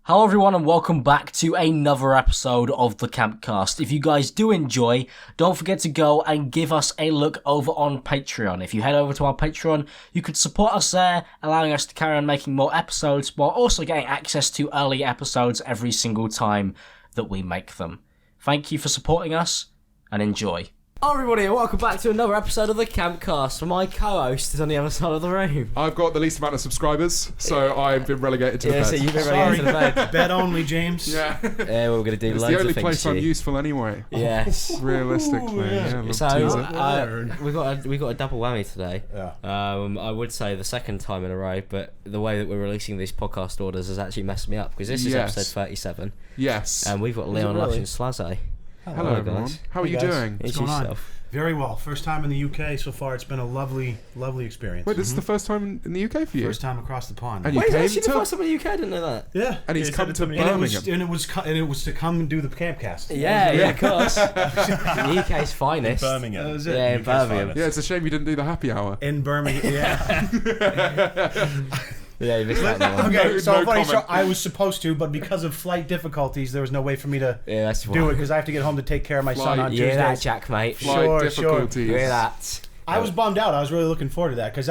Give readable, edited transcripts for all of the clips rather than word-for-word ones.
Hello everyone and welcome back to another episode of the Campcast. If you guys do enjoy, don't forget to go and give us a look over on Patreon. If you head over to our Patreon, you could support us there, allowing us to carry on making more episodes while also getting access to early episodes every single time that we make them. Thank you for supporting us and enjoy. Hello everybody and welcome back to another episode of the Campcast. My co-host is on the other side of the room. I've got the least amount of subscribers, so I've been relegated to the bed. So you've been relegated to the bed. Bed only, James. Yeah. Yeah, we're going to do It's loads the only of things place to I'm you. useful anyway. Yes. Realistically, yeah. Love So teaser. we got a double whammy today. Yeah. I would say the second time in a row, but the way that we're releasing these podcast orders has actually messed me up because this is Yes. episode 37, Yes. and we've got Leon, really? Lush, and Slazo. Hello everyone. guys. How are Hey, you guys. doing? It's going on? yourself. Very well. First time in the UK so far. It's been a lovely, lovely experience. Wait, this is the first time in the UK for you? First time across the pond. And you Wait, came actually the to... first time in the UK. I didn't know that. Yeah. And he's He come said it to me. Birmingham. And it was to come and do the campcast. Yeah, of course. The UK's finest. That was it. Yeah, in Birmingham. Yeah, it's a shame you didn't do the happy hour. In Birmingham. Yeah. Yeah, you missed that one. Okay, No- so no funny. comment. So I was supposed to, but because of flight difficulties, there was no way for me to Yeah, that's do it because I have to get home to take care of my son on You hear that, Tuesdays. Jack, mate? Sure, Flight sure. difficulties. You hear that? I was bummed out. I was really looking forward to that because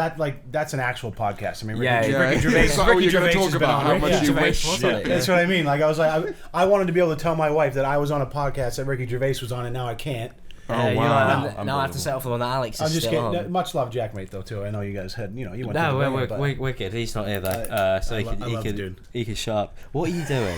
that's an actual podcast. I mean, Yeah, Ricky, yeah. Ricky Gervais. So Ricky you're going Gervais to has talk been about on how it. much Yeah. you Gervais wish... was on it, That's what I mean. Like I was like, I wanted to be able to tell my wife that I was on a podcast that Ricky Gervais was on, and now I can't. Oh, You're wow. like, now I have to settle for the one that Alex I'm is just still kidding. on. Much love, Jack, mate. Though too. I know you guys had, you went. No, to we're good. He's not here though, so I love the dude. he can shut up. What are you doing?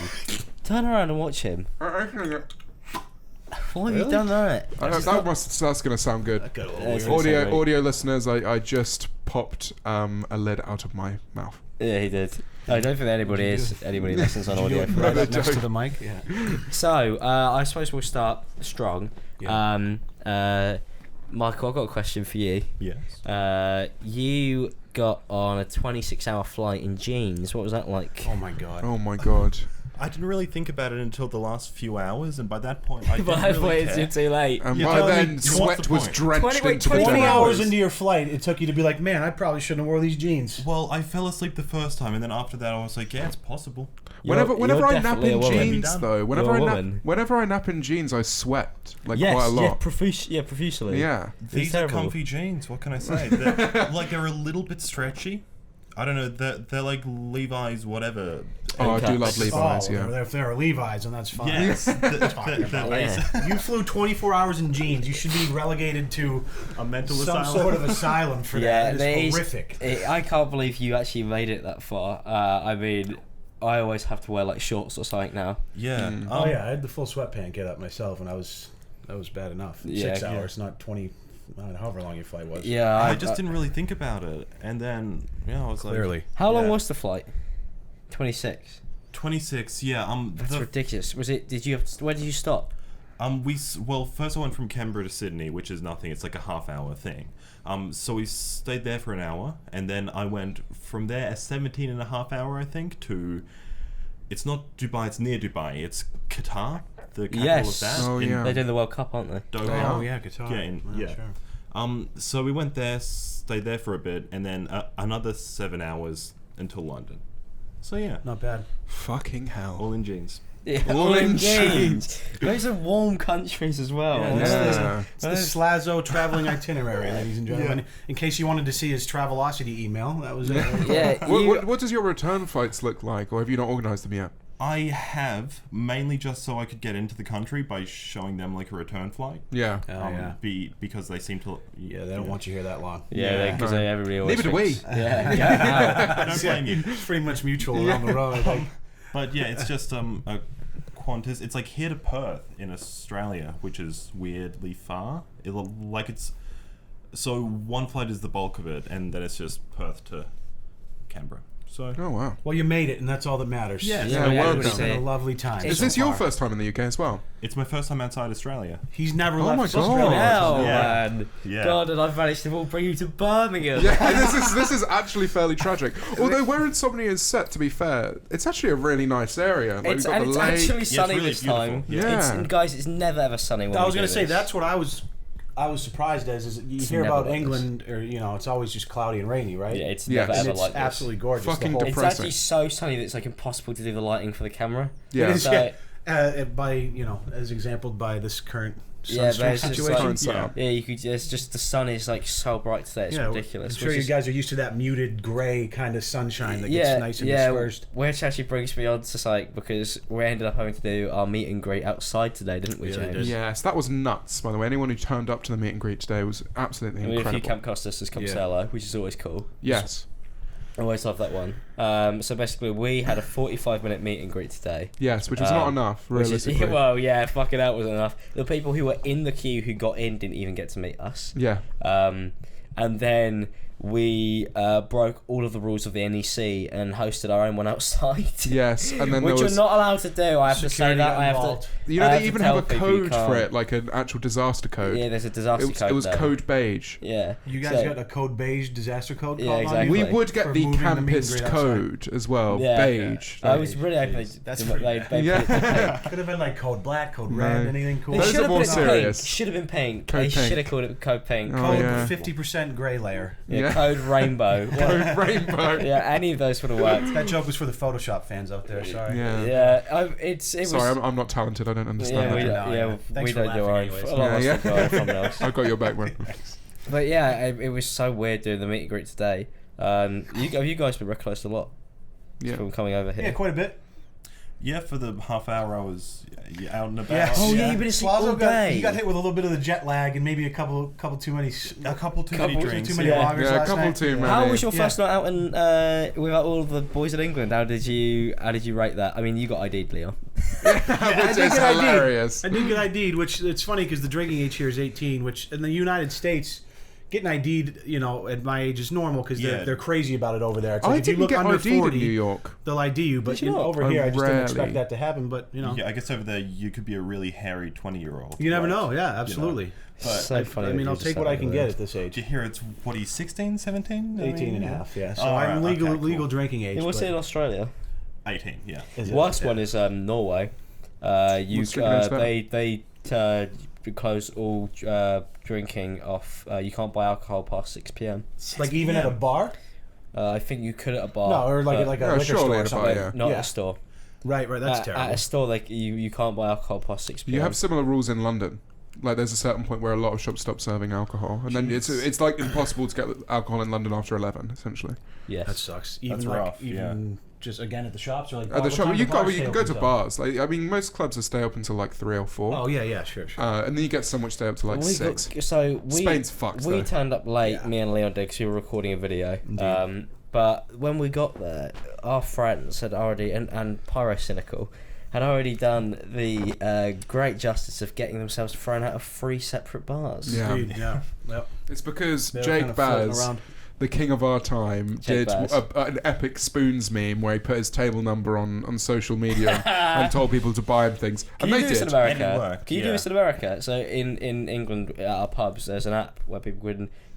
Turn around and watch him. Why have you done that? That's going to sound good. It's gonna sound great. Audio listeners, I just popped a lid out of my mouth. Yeah, he did. I don't think anybody listens on audio. Right up next to the mic. Yeah. So I suppose we'll start strong. Yeah. Michael, I've got a question for you. Yes. You got on a 26-hour flight in jeans. What was that like? Oh my god. Oh my god. I didn't really think about it until the last few hours, and by that point, I But didn't I really thought care. it's too late. And You're by telling then, me- what's sweat the was point? drenched 20 into the 20 deck. hours into your flight, it took you to be like, man, I probably shouldn't have wore these jeans. Well, I fell asleep the first time, and then after that, I was like, yeah, it's possible. Whenever You're I nap definitely a in woman. jeans, Done. though, You're a woman. whenever I nap in jeans, I sweat quite a Yeah, lot. profusely. Yeah. These are terrible. comfy jeans. What can I say? They're a little bit stretchy. I don't know. They're like Levi's, whatever. Oh, I do cuts. love Levi's. Yeah. If they're Levi's, and that's fine. Yes. Yeah. You flew 24 hours in jeans. You should be relegated to A mental some asylum. sort of asylum for Yeah, that. there It's is- horrific. I can't believe you actually made it that far. I mean, I always have to wear like shorts or something now. Yeah. Oh yeah, I had the full sweatpant get up myself, and that was bad enough. Yeah, 6 yeah. hours, not 20. I don't know, however long your flight was. Yeah, I just didn't really think about it, and then I was Clearly. How long Yeah. was the flight? 26. 26. Yeah. That's ridiculous. Was it? Did you? Where did you stop? First I went from Canberra to Sydney, which is nothing. It's like a half-hour thing. So we stayed there for an hour, and then I went from there a 17 and a half hour, I think, to... It's not Dubai, it's near Dubai. It's Qatar, the capital Yes. of that. Oh, in yeah. They're doing the World Cup, aren't they? Doha. Oh yeah, guitar. Yeah, Sure. So we went there, stayed there for a bit, and then another 7 hours until London. So yeah, Not bad. Fucking hell. all in jeans. Yeah, All in jeans. Those are warm countries as well. Yeah, Yeah. It's the Slazo traveling itinerary, ladies and gentlemen. In case you wanted to see his Travelocity email, that was it. Yeah, What does your return flights look like, or have you not organised them yet? I have, mainly just so I could get into the country by showing them like a return flight. Yeah. Oh yeah. Because they seem to... Yeah, they don't want you here that long. Yeah, because No. everybody always Neither do we. thinks- Yeah. I don't blame you. It's pretty much mutual around the road. Like, But yeah, it's just a Qantas. It's like here to Perth in Australia, which is weirdly far. So one flight is the bulk of it, and then it's just Perth to Canberra. So Oh, wow. well, you made it, and that's all that matters. Yeah, Yeah, well everybody It's done. been say- a lovely time. Is so this your far. first time in the UK as well? it's my first time outside Australia. He's never Oh left my God. Australia. Hell, Yeah. man. Yeah. God, and I've managed to all bring you to Birmingham. Yeah, this is actually fairly tragic. Although where Insomnia is set, to be fair, it's actually a really nice area. Like, It's, we've got and the it's lake. actually sunny really this time. beautiful. Yeah. Guys, it's never ever sunny when I was we gonna do say this. that's what I was I was surprised is you It's hear never about like England, or it's always just cloudy and rainy, right? Yeah, it's Yes. never and ever it's like this. absolutely gorgeous. Fucking the whole, It's depressing. actually so sunny that it's like impossible to do the lighting for the camera. Yeah. It is, So- by as exampled by this current Yeah, sunstroke but it's just situation. Current setup. Yeah, you could. It's just the sun is like so bright today. It's Yeah, ridiculous. I'm sure which you is- guys are used to that muted gray kind of sunshine that gets nice and dispersed. Which actually brings me on to like because we ended up having to do our meet and greet outside today, didn't we, Yeah, we James? did. Yes, that was nuts. By the way, anyone who turned up to the meet and greet today was absolutely We had a few incredible. campcasters come Yeah. say hello, which is always cool. Yes, I always love that one. So basically, we had a 45-minute meet and greet today. yes, which was not enough, Which is, realistically. well, yeah, fucking hell wasn't enough. The people who were in the queue who got in didn't even get to meet us. Yeah, And then we broke all of the rules of the NEC and hosted our own one outside. yes, and then Which there you're was. not allowed to do. I have to say Security that. got I have involved. to. You know, I they have to even tell have a people you code can't. for it, like an actual disaster code. Yeah, there's a disaster code. It was though. code beige. Yeah. You guys got a code beige disaster code Yeah, called exactly. on We you? would get For the moving the meet and campist greet outside. code as well, Yeah. beige. I was really hoping That's they pretty put Yeah. Could have been like code black, code No. red, anything cool. They Those should are have more put it serious. pink. Should have been pink. Code They pink. should have called it code pink. Oh, Code yeah. 50% gray layer. Yeah, Yeah. code rainbow. Code rainbow. Yeah, any of those would have worked. That joke was for the Photoshop fans out there. Sorry. Yeah. Yeah, it was. Sorry, I'm not talented. I don't understand yeah, we, that. No, yeah, yeah. Thanks we for don't do laughing our own. anyways. A lot of us Yeah, don't do our own thumbnails. I've got your back, man. But yeah, it was so weird doing the meet and greet today. You guys been recognised a lot Yeah. from coming over here. Yeah, quite a bit. Yeah, for the half hour I was out and about. Yes. Oh, yeah, you've been asleep Slazo all day. He got hit with a little bit of the jet lag and maybe a couple too many. A couple too many drinks. Too many Yeah. lagers Yeah, a last couple night. too many. How was your Yeah. first night out in without all of the boys in England? How did you rate that? I mean, you got ID'd, Leon. Which I is did get ID'd. hilarious. I did get ID'd, which it's funny because the drinking age here is 18, which in the United States, getting ID'd, at my age is normal because Yeah. they're crazy about it over there. It's I like if you didn't look get under ID'd 40, in New York. they'll ID you, but Did you not? over here, I just didn't expect Rarely. that to happen. But Yeah, I guess over there you could be a really hairy 20-year-old. you never right? know. Yeah, absolutely. But So funny. I that mean, you I'll just take said what I that can word. get at this age. did you hear it's, what, he's 16, 17? 18 and a half, yeah. So Oh, I'm alright, legal okay, cool. legal drinking age. Yeah, what's but- it in Australia? 18, yeah. Is it? Worst Yeah. one is Norway. You What's drinking age there? they close all drinking off. You can't buy alcohol past 6 p.m. Like even at a bar? I think you could at a bar. No, or like but like a Yeah, liquor surely store at or a bar, something. yeah. not Yeah. at a store. Right, that's terrible. At a store, like you can't buy alcohol past 6 p.m. You have similar rules in London. Like, there's a certain point where a lot of shops stop serving alcohol, and then it's like impossible to get alcohol in London after 11, essentially. Yes. That sucks. Even That's like rough, even just again at the shops or like At the what shop, time you do bars can stay go open to till? bars. Like, I mean, most clubs will stay up until like 3 or 4. Oh yeah, sure. And then you get some which stay up to like 6. Spain's fucked, We though. turned up late, Yeah. me and Leon did, because we were recording a video. Indeed. But when we got there, our friends had already, and Pyrocynical, had already done the great justice of getting themselves thrown out of 3 separate bars. Yeah. Dude, yeah. Yep. It's because They were Jake kind of floating Baz, around. the king of our time, Jake did Baz. an epic spoons meme where he put his table number on social media and told people to buy him things. Can And you they do this in did. America? And it worked, Can you do yeah. this in America? So in England, at our pubs, there's an app where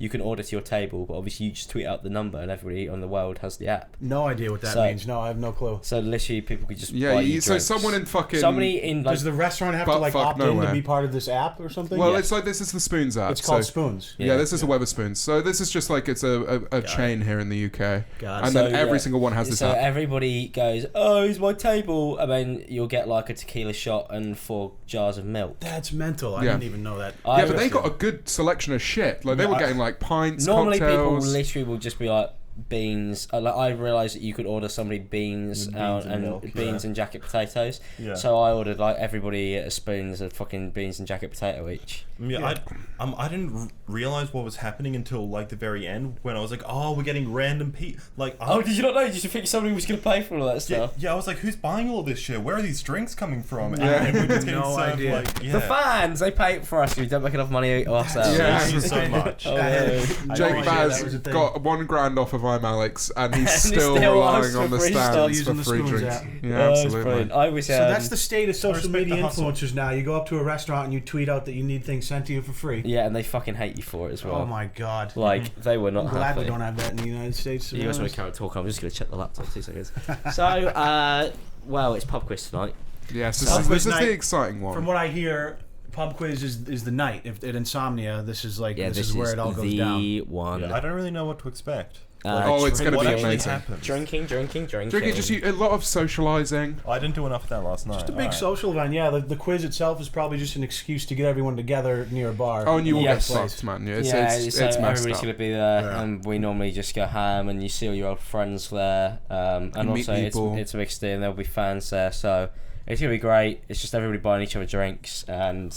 you can order to your table, but obviously you just tweet out the number, and everybody on the world has the app. No idea what that So- means. No, I have no clue. So literally, people could just Yeah, buy you so drinks. someone in fucking... somebody in like Does the restaurant have to Butt like fuck opt in nowhere. to be part of this app or something? Well, Yeah. it's like this is the Spoons app. It's called so- Spoons. Yeah, this is a Weatherspoons. So this is just like it's a chain here in the UK. Got it. And So, then every yeah. single one has this So app. everybody goes, "Oh, it's my table," and then you'll get like a tequila shot and 4 jars of milk. That's mental. I Yeah. didn't even know that. I Yeah, but they reckon- got a good selection of shit. Like, they Yeah, were I- getting like pints, Normally, people cocktails. literally will just be like beans. Like I realised that you could order somebody beans, Beans and and milk, beans and jacket potatoes. Yeah. So I ordered like everybody a spoons of fucking beans and jacket potato each. Yeah, I didn't realize what was happening until like the very end when I was like, oh, we're getting random like. Oh, did you not know? Did you think somebody was going to pay for all that Yeah, stuff? yeah, I was like, who's buying all this shit? Where are these drinks coming from? Yeah. And we're just getting No served idea. like, yeah. The fans, they pay for us. We don't make enough money ourselves. Yeah. Thank you so much. Oh, I yeah. had Jake no idea Baz that was a thing. got $1,000 off of I'm Alex, and he's And he still still relying asks on for the free stuff. stands Using for the free Spoons drinks. app. Yeah, Oh, it's absolutely. brilliant. I was. So that's the state of social respect media the hustle. influencers now. You go up to a restaurant and you tweet out that you need things sent to you for free. Yeah, and they fucking hate you for it as well. Oh my god. Like they were not I'm glad happy. we don't have that in the United States. to be You guys want honest. to carry on talking? I'm just going to check the laptop. 2 seconds. So, well, it's pub quiz tonight. Yes, So this is night- the exciting one. From what I hear, pub quiz is the night. If at Insomnia, this is like Yeah, this is where it all goes down. the one. I don't really know what to expect. It's going to What be actually amazing. happens? Drinking. Drinking, just a lot of socializing. I didn't do enough of that last night. Just a big social event. Yeah, the quiz itself is probably just an excuse to get everyone together near a bar. Oh, and you all get Yes. fucked, man. Yeah, it's so messed everybody's up. going to be there, Yeah. and we normally just go ham, and you see all your old friends there, and You meet also people. it's mixed in. There'll be fans there, so it's going to be great. It's just everybody buying each other drinks, and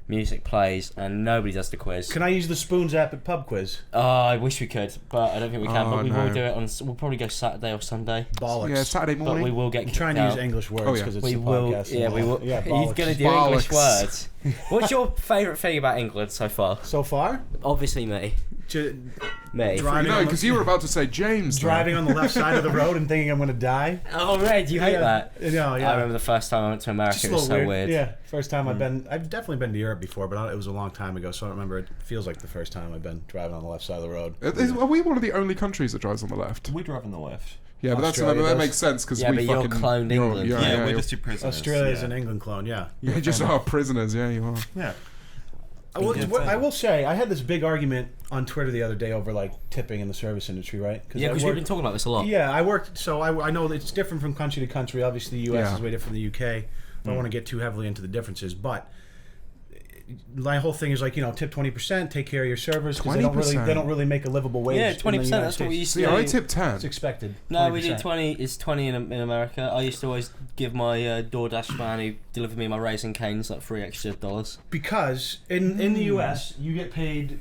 music plays, and nobody does the quiz. Can I use the Spoons app at pub quiz? Oh, I wish we could, but I don't think we can. Oh, But we will no. do it on. We'll probably go Saturday or Sunday. Bollocks. Yeah, Saturday But morning. we will get I'm kicked trying to out. use English words Oh, yeah. because it's We a will. podcast. Yeah, we will. Yeah, He's bollocks. gonna do English Bollocks. words. What's your favourite thing about England so far? So far, Obviously me. Me. Driving No, on the- because you were about to say James. though. driving on the left side of the road and thinking I'm going to die. Oh, Red, you hate that. No, yeah. I remember the first time I went to America. Just a It was little so weird. Yeah, first time I've been. I've definitely been to Europe before, but it was a long time ago, so I don't remember. It feels like the first time I've been driving on the left side of the road. Are we one of the only countries that drives on the left? We drive on the left. Yeah, but Australia that does. makes sense because Yeah, we but you're fucking cloned England. Yeah, we're you're- just two prisoners. Australia's yeah. an England clone, yeah. you're just our prisoners. Yeah, you are. Yeah. I will say, I had this big argument on Twitter the other day over like tipping in the service industry, right? Yeah, because we've been talking about this a lot. Yeah, I worked, so I know that it's different from country to country. Obviously, the US Yeah. is way different than the UK. I don't want to get too heavily into the differences, but my whole thing is like, tip 20%, take care of your servers because they 20%. don't really make a livable wage. Yeah, in the 20%. United That's what we States. used to See, do. I tip 10. It's expected. No, we do 20%. 20. It's 20 in America. I used to always give my DoorDash man who delivered me my Raisin Canes like $3 extra. Because in the US, you get paid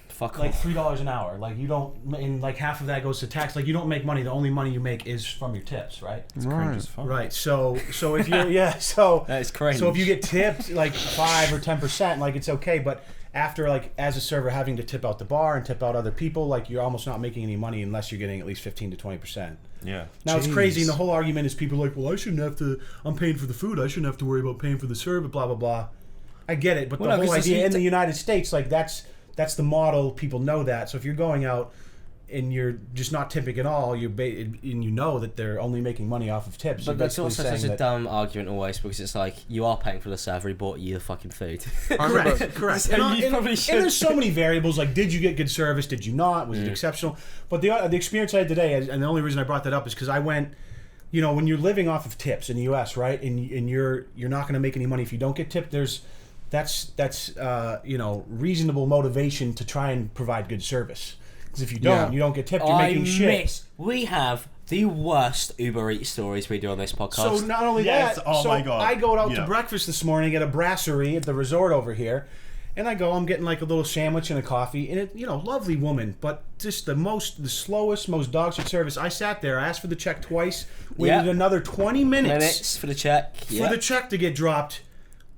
Fuck like off. $3 an hour. Like you don't, and like half of that goes to tax. Like you don't make money. The only money you make is from your tips, right? Cringe Right. as fuck. Right. So if you're so That is cringe. so if you get tipped like 5 or 10%, like it's okay. But after like as a server having to tip out the bar and tip out other people, like you're almost not making any money unless you're getting at least 15 to 20%. Yeah. Now it's Jeez. crazy, and the whole argument is people are like, well, I shouldn't have to. I'm paying for the food. I shouldn't have to worry about paying for the server. Blah blah blah. I get it, but Well, the no, whole 'cause idea in it's- the United States, like that's the model. People know that. So if you're going out and you're just not tipping at all, and you know that they're only making money off of tips. But you're that's basically also saying such a that- dumb argument always because it's like you are paying for the server, he bought you the fucking food. I remember- Correct. So And, you and- probably and should. there's so many variables. Like, did you get good service? Did you not? Was it exceptional? But the experience I had today, and the only reason I brought that up is because I went. When you're living off of tips in the U.S., right, and you're not going to make any money if you don't get tipped. That's reasonable motivation to try and provide good service. Because if you don't, Yeah. you don't get tipped. You're making shit. We have the worst Uber Eats stories we do on this podcast. So not only Yes, that, oh so my God. I go out to Yeah. breakfast this morning at a brasserie at the resort over here, and I'm getting like a little sandwich and a coffee, and lovely woman, but just the slowest, most dog shit service. I sat there, I asked for the check twice, waited Yeah. another 20 minutes for the check. for the check to get dropped.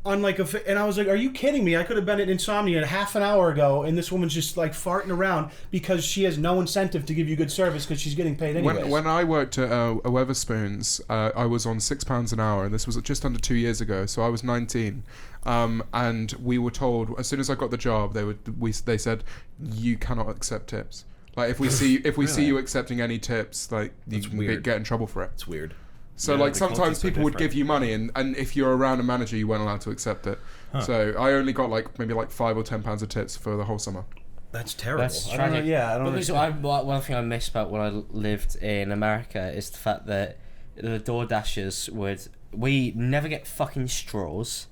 On and I was like, "Are you kidding me? I could have been at Insomnia half an hour ago, and this woman's just like farting around because she has no incentive to give you good service because she's getting paid anyways." When I worked at a Weatherspoons, I was on £6 an hour, and this was just under 2 years ago. So I was 19, and we were told as soon as I got the job, they said you cannot accept tips. Like if we see you accepting any tips, like you can weird. get in trouble for it. It's weird. So Yeah, like the sometimes culture's so people would different. give you money, and if you're around a manager, you weren't allowed to accept it. So I only got maybe £5 or £10 of tips for the whole summer. That's terrible. That's I don't know, tragic. yeah, I don't Because understand. one thing I miss about when I lived in America is the fact that the DoorDashers we never get fucking straws.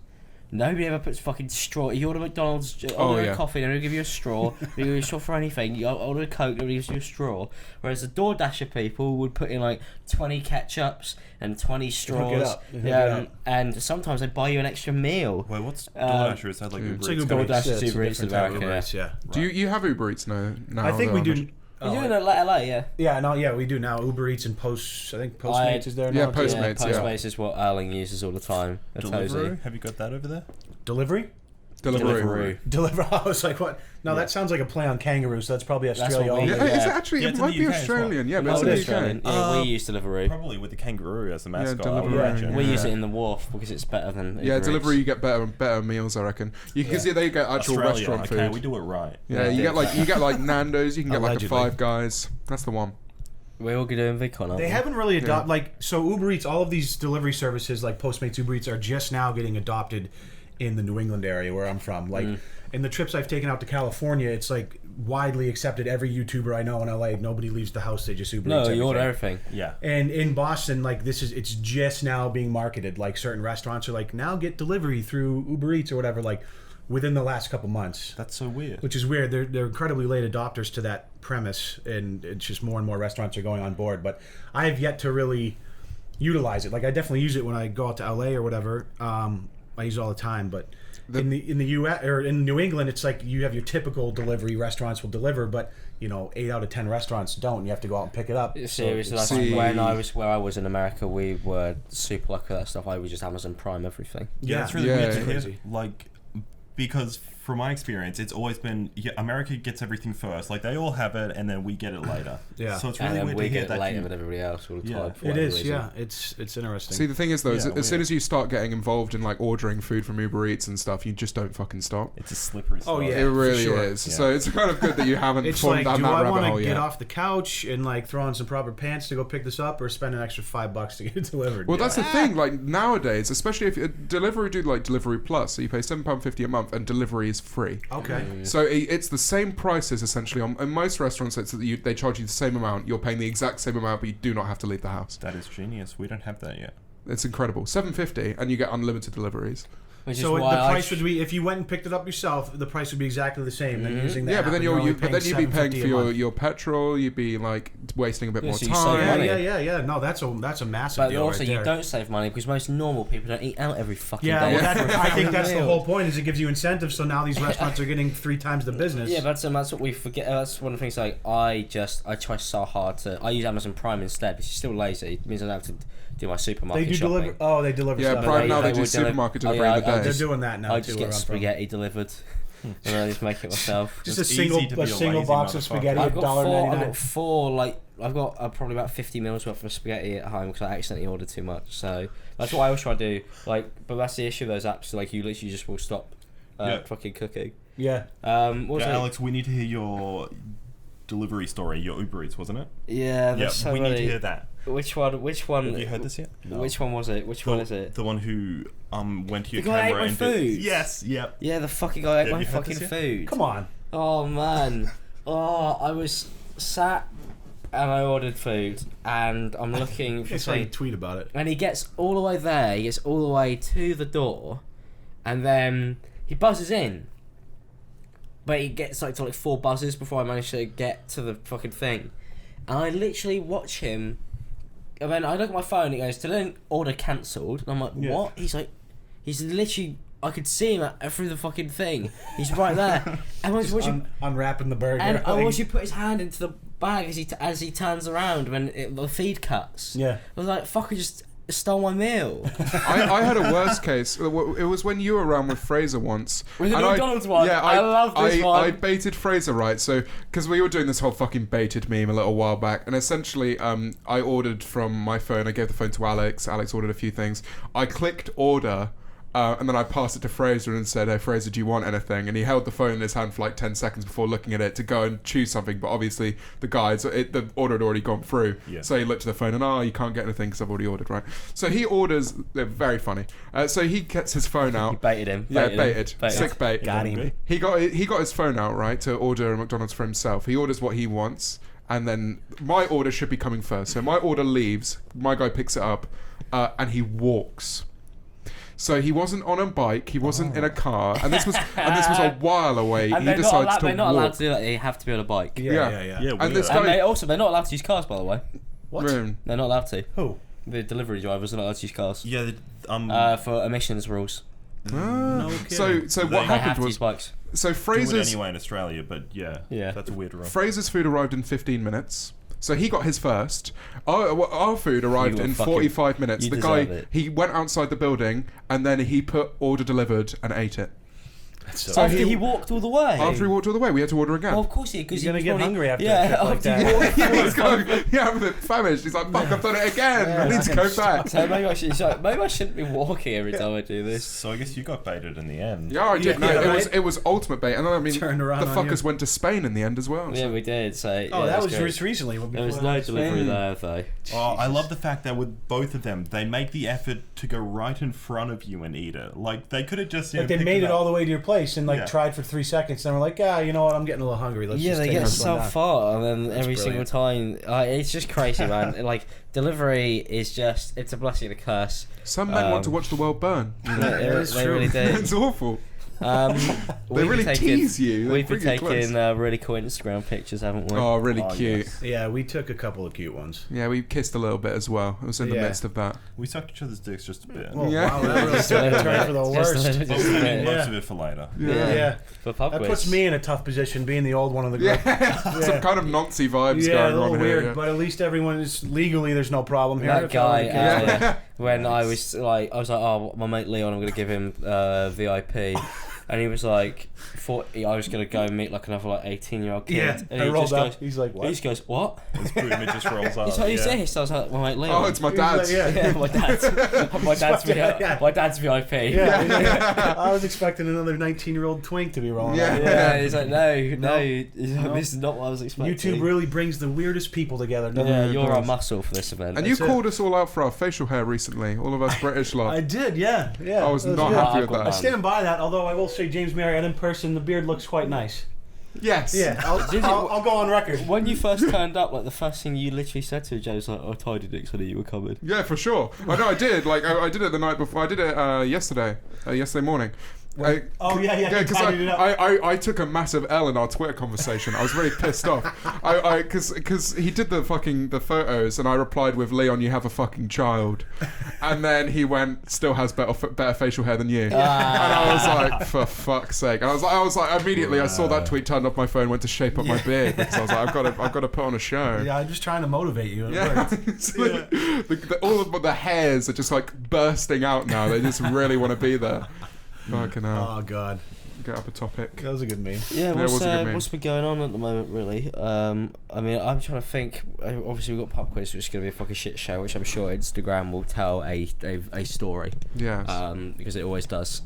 Nobody ever puts fucking straw. You order McDonald's, order yeah. a coffee, they don't give you a straw. They give you a straw for anything. You order a Coke, nobody gives you a straw. Whereas the DoorDasher people would put in like 20 ketchups and 20 straws. up. They hook it up. And sometimes they buy you an extra meal. Wait, what's DoorDasher? Is that like Uber It's like Eats? Uber DoorDash Eats, is it's a Uber Eats in different type of America, Uber Eats, yeah. Do you have Uber Eats now? I think we do. You're doing it like LA, yeah. Yeah, we do now. Uber Eats and I think Postmates is there now. Yeah, too. Postmates. Postmates is what Erling uses all the time. Deliveroo? Have you got that over there? Delivery? Deliveroo. Deliver. I was like, what? No, that sounds like a play on kangaroo, so that's probably Australia what we- only. Yeah, Yeah. it's actually Yeah, it it's in might the be UK as well. Australian. Yeah, but Oh, it's it in is the UK. Australian. Yeah, we use Deliveroo. Probably with the kangaroo as a mascot. I Deliveroo, would imagine. yeah. We use it in the wharf because it's better than Yeah, Uber Deliveroo Eats. you get better meals, I reckon. You can see they get actual Australia, restaurant okay, food. we do it right. Yeah, you get like Nando's. You can get like a Allegedly. Five Guys. That's the one. We're all doing VidCon, aren't They we? haven't really adopted, so Uber Eats, all of these delivery services like Postmates, Uber Eats are just now getting adopted in the New England area where I'm from. Like, in the trips I've taken out to California, it's like widely accepted. Every YouTuber I know in LA, nobody leaves the house; they just Uber Eats you order everything. everything. Yeah. And in Boston, like it's just now being marketed. Like certain restaurants are like, now get delivery through Uber Eats or whatever. Like within the last couple months. That's so weird. Which is weird. They're incredibly late adopters to that premise, and it's just more and more restaurants are going on board. But I have yet to really utilize it. Like I definitely use it when I go out to LA or whatever. I use it all the time, but in the US or in New England, it's like you have your typical delivery restaurants will deliver, but 8 out of 10 restaurants don't. You have to go out and pick it up. Seriously, So where I was in America, we were super lucky with that stuff. I would just Amazon Prime everything. Yeah, it's really weird to hear. Crazy. Like, because from my experience, it's always been America gets everything first. Like they all have it, and then we get it later. Yeah. So it's And really then weird we to hear get it that. later than everybody else all the time. for It whatever is, reason. yeah. It's interesting. See, the thing is though, Yeah, as soon as you start getting involved in like ordering food from Uber Eats and stuff, you just don't fucking stop. It's a slippery slope. Oh, yeah. It really for sure. is. Yeah. So it's kind of good that you haven't It's fallen like, down do that I rabbit want hole to get yet. off the couch and like throw on some proper pants to go pick this up, or spend an extra $5 to get it delivered? Well, that's the thing. Like nowadays, especially if delivery do like Delivery Plus, so you pay £7.50 a month and delivery is free. Okay. So it's the same prices essentially. In most restaurants, they charge you the same amount. You're paying the exact same amount, but you do not have to leave the house. That is genius. We don't have that yet. It's incredible. $7.50 and you get unlimited deliveries. Which is So the why price would be, if you went and picked it up yourself, the price would be exactly the same. Then using that, Yeah, but then you'd you'd be paying for your petrol. You'd be like wasting a bit Yeah, more so you save time. money. Yeah. No, that's a massive But deal also, right you there. don't save money because most normal people don't eat out every fucking Yeah, day. well, for a I think fucking that's the meal. whole point. Is it gives you incentive. So now these restaurants are getting 3 times the business. Yeah, but that's what we forget. That's one of the things. Like I try so hard to. I use Amazon Prime instead, which is still lazy. It means I don't have to do my supermarket they do shopping. deliver. Oh, they deliver. Yeah, stuff. Prime now they do would deliver- supermarket Oh, delivery yeah, in the I day. They're doing that now I too. just get around spaghetti delivered, and I just make it myself. Just It's a single easy to be a single lazy box of motherfucker. spaghetti I've at got four. I've $1.99. got four. Like I've got probably about 50 meals worth of spaghetti at home because I accidentally ordered too much. So that's what I always try to do. Like, but that's the issue with those apps. Like you literally just will stop fucking cooking. Yeah. What was it? Alex, we need to hear your delivery story. Your Uber Eats, wasn't it? Yeah, there's so we many. need to hear that. Which one? Have you heard this yet? Which one was it? Which one is it? The one who went to your The guy camera ate my and food. did... Yes, yep. Yeah, the fucking guy ate Have my you heard fucking this yet? food. Come on. Oh man. Oh, I was sat and I ordered food and I'm looking for That's how you something. tweet about it. And he gets all the way there, he gets all the way to the door, and then he buzzes in. But he gets like to like 4 buzzes before I manage to get to the fucking thing. And I literally watch him, and then I look at my phone and it goes, "Today order cancelled." And I'm like, Yeah. what? He's literally, I could see him through the fucking thing. He's right there. And I was watching, Unwrapping the burger. and I like- watch you put his hand into the bag as he turns around when the feed cuts. Yeah. I was like, fuck, I just stole my meal. I had a worst case. It was when you were around with Fraser once. With the and McDonald's one? Yeah, I love this one. I baited Fraser, right? So, because we were doing this whole fucking baited meme a little while back, and essentially, I ordered from my phone. I gave the phone to Alex. Alex ordered a few things. I clicked order. And then I passed it to Fraser and said, "Hey, Fraser, do you want anything?" And he held the phone in his hand for like 10 seconds before looking at it to go and choose something. But obviously, the order had already gone through. Yeah. So he looked at the phone and, you can't get anything because I've already ordered, right? So he orders, they're very funny. So he gets his phone out. You baited him. Yeah, baited. Sick bait. Got him. He got his phone out, right, to order a McDonald's for himself. He orders what he wants. And then my order should be coming first. So my order leaves. My guy picks it up. And he walks. So he wasn't on a bike, he wasn't in a car, and this was a while away. And he they're decides not, to they're not walk. allowed to do that. They have to be on a bike. Yeah. Yeah, And this And guy, they're not allowed to use cars, by the way. What? They're not allowed to. Who? The delivery drivers are not allowed to use cars. Yeah, For emissions rules. no kidding. so what They have happened to was use bikes. so do it Fraser's anyway in Australia, but yeah, that's a weird rule. Fraser's food arrived in 15 minutes. So he got his first. Our food arrived You were in fucking- 45 minutes. you The guy, deserve it. he went outside the building and then he put order delivered and ate it. So After he walked all the way. After he walked all the way, we had to order again. Well, of course he did, because You're he gonna was get probably- hungry after yeah, a trip like after that. he walked Yeah, he's going, yeah, with the famished. He's like, fuck, I've done it again. I need to go back. So maybe I shouldn't be walking every time I do this. So I guess you got baited in the end. Yeah, I did. Yeah, No, right. it was ultimate bait. And then, I mean, Turned around the on fuckers you. went to Spain in the end as well. Yeah, we did. So Oh, yeah, that was great. just recently. There was no delivery there though. Oh, I love the fact that with both of them, they make the effort to go right in front of you and eat it. Like they could have just Like they picked made it up. all the way to your place and like Yeah. tried for 3 seconds. And we're like, you know what? I'm getting a little hungry. Let's Yeah, just they take get this one so down. far, and then every brilliant. single time, it's just crazy, man. Like delivery is just—it's a blessing and a curse. Some men want to watch the world burn. They really do. It's awful. They really tease you. They We've been bring you close. taking really cool Instagram pictures, haven't we? Oh, really Oh, cute. yes. Yeah, we took a couple of cute ones. Yeah, we kissed a little bit as well. It was in the Yeah. midst of that. We sucked each other's dicks just a bit. Oh, Yeah. wow, that really Just a little turned bit. for the Just a worst. little- But just a we're bit. leaving most Yeah. of it for later. Yeah. For pub That quiz. puts me in a tough position, being the old one of the group. Yeah, some kind of Nazi vibes Yeah, a going little on weird, here. but at least everyone is legally. There's no problem here. That If I were guy, to get- Yeah. when I was like, oh, my mate Leon, I'm gonna give him VIP, and he was like, I was gonna go and meet like another like 18-year-old kid, Yeah, and I he rolled just up. goes, He's like, he what? just goes, what? His boot image just rolls up. He's like, who's yeah. this? I was like, my mate Leon. Oh, it's my He's like, dad's. yeah. Yeah, my dad's Yeah. my dad's VIP. Yeah, I was expecting another 19-year-old twink to be rolling. Yeah. up. Yeah, he's like, no. He's No. like, this is not what I was expecting. YouTube really brings the weirdest people together. doesn't Yeah, it? you're our muscle for this event. And you That's it. called us all out for our facial hair recently. All of us British lot. I did, yeah. I was That not good. happy with I I that. stand by that, although I will say James Marriott in person, the beard looks quite nice. Yes. Yeah, Did you- I'll go on record. When you first turned up, like the first thing you literally said to Joe was like, "Oh, tidy dicks, I knew you were coming." Yeah, for sure. I know I did. Like I did it the night before. I did it yesterday morning. Oh, yeah, you because tidied it up. I took a massive L in our Twitter conversation. I was really pissed off. Because he did the photos, and I replied with, "Leon, you have a fucking child," and then he went, "Still has better facial hair than you," and I was like, "For fuck's sake!" And I was like, immediately I saw that tweet, turned off my phone, went to shape up my beard because I was like, I've got to put on a show. Yeah, I'm just trying to motivate you. It Yeah, worked. it's like, all of the hairs are just like bursting out now. They just really want to be there. Fucking hell. Oh, God. Get up a topic. That was a good meme. Yeah, it was a good meme. what's been going on at the moment, really? I mean, I'm trying to think. Obviously, we've got pub quiz, which is going to be a fucking shit show, which I'm sure Instagram will tell a story. Yes. Because it always does.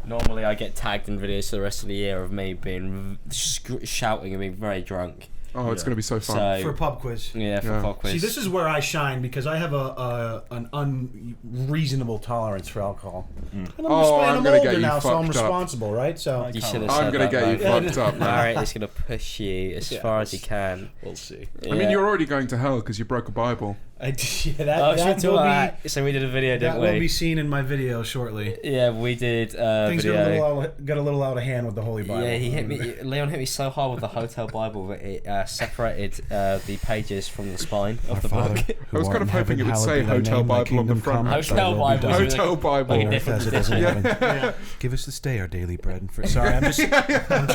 Normally, I get tagged in videos for the rest of the year of me being shouting and being very drunk. Oh, it's going to be so fun. So For a pub quiz. yeah, for Yeah. pub quiz. See, this is where I shine because I have an unreasonable tolerance for alcohol. And I'm, Oh, I'm gonna older get you now, so I'm fucked up. responsible, right? So You should have I'm said going to that, get you though. fucked up, man. Barrett is going to push you as far as he can. we'll see. I mean, you're already going to hell because you broke a Bible. Yeah, Oh, that shit, will be, so we did a video, that didn't will we? be seen in my video shortly. Yeah, we did Things video. got a little out of hand with the Holy Bible. Yeah, he hit me. Leon hit me so hard with the hotel Bible that it separated the pages from the spine of the book. I was kind of hoping it would say Hotel Bible on the front. Hotel Bible. Hotel Bible. Like a different edition. Give us this day our daily bread. And sorry, I'm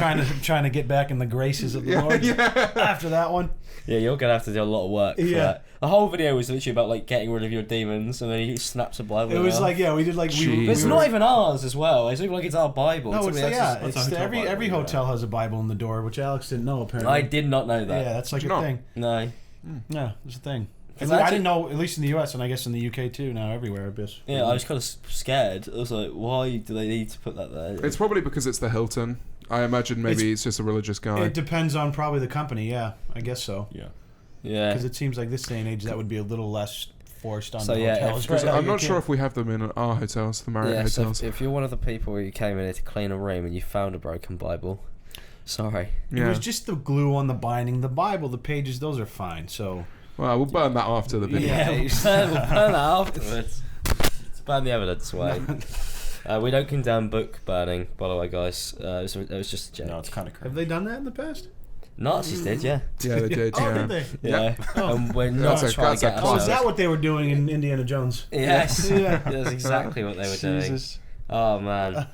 trying to get back in the graces of the Lord after that one. Yeah, you're gonna have to do a lot of work for Yeah. that. The whole video was literally about like getting rid of your demons, and then he snaps a Bible. It was off. like, yeah, we did like Jeez. But it's not even ours as well. It's not even like it's our Bible. No, To it's me, like, that's yeah, just- it's hotel every Bible, hotel has a Bible in the door, which Alex didn't know apparently. I did not know that. Yeah, that's like Did a you not? thing. No. Yeah, it's a thing. It's I actually- didn't know, at least in the US, and I guess in the UK too. Now everywhere, I guess. Yeah, I was kind of scared. I was like, why do they need to put that there? It's probably because it's the Hilton. I imagine maybe it's just a religious guy. It depends on probably the company. Yeah, I guess so. Yeah. Yeah. Because it seems like this day and age that would be a little less forced on So, the yeah, hotels. if- Right now, I'm you not can't- sure if we have them in our hotels, the Marriott Yeah, so hotels. if you're one of the people who came in here to clean a room and you found a broken Bible, sorry. It Yeah. was just the glue on the binding. The Bible, the pages, those are fine. So Well, we'll burn that after the video. Yeah. We'll burn that afterwards. Let's burn the evidence away. We don't condemn book burning, by the way, guys. It was just a joke. No, it's kind of have crazy. they done that in the past? Nazis did, yeah. Yeah, they did. Oh, Yeah. did they? Yeah. And we're not That's a- trying that's to a get Oh, classic. is that what they were doing in Indiana Jones? Yes. Yeah. That's exactly what they were doing. Jesus. Oh, man.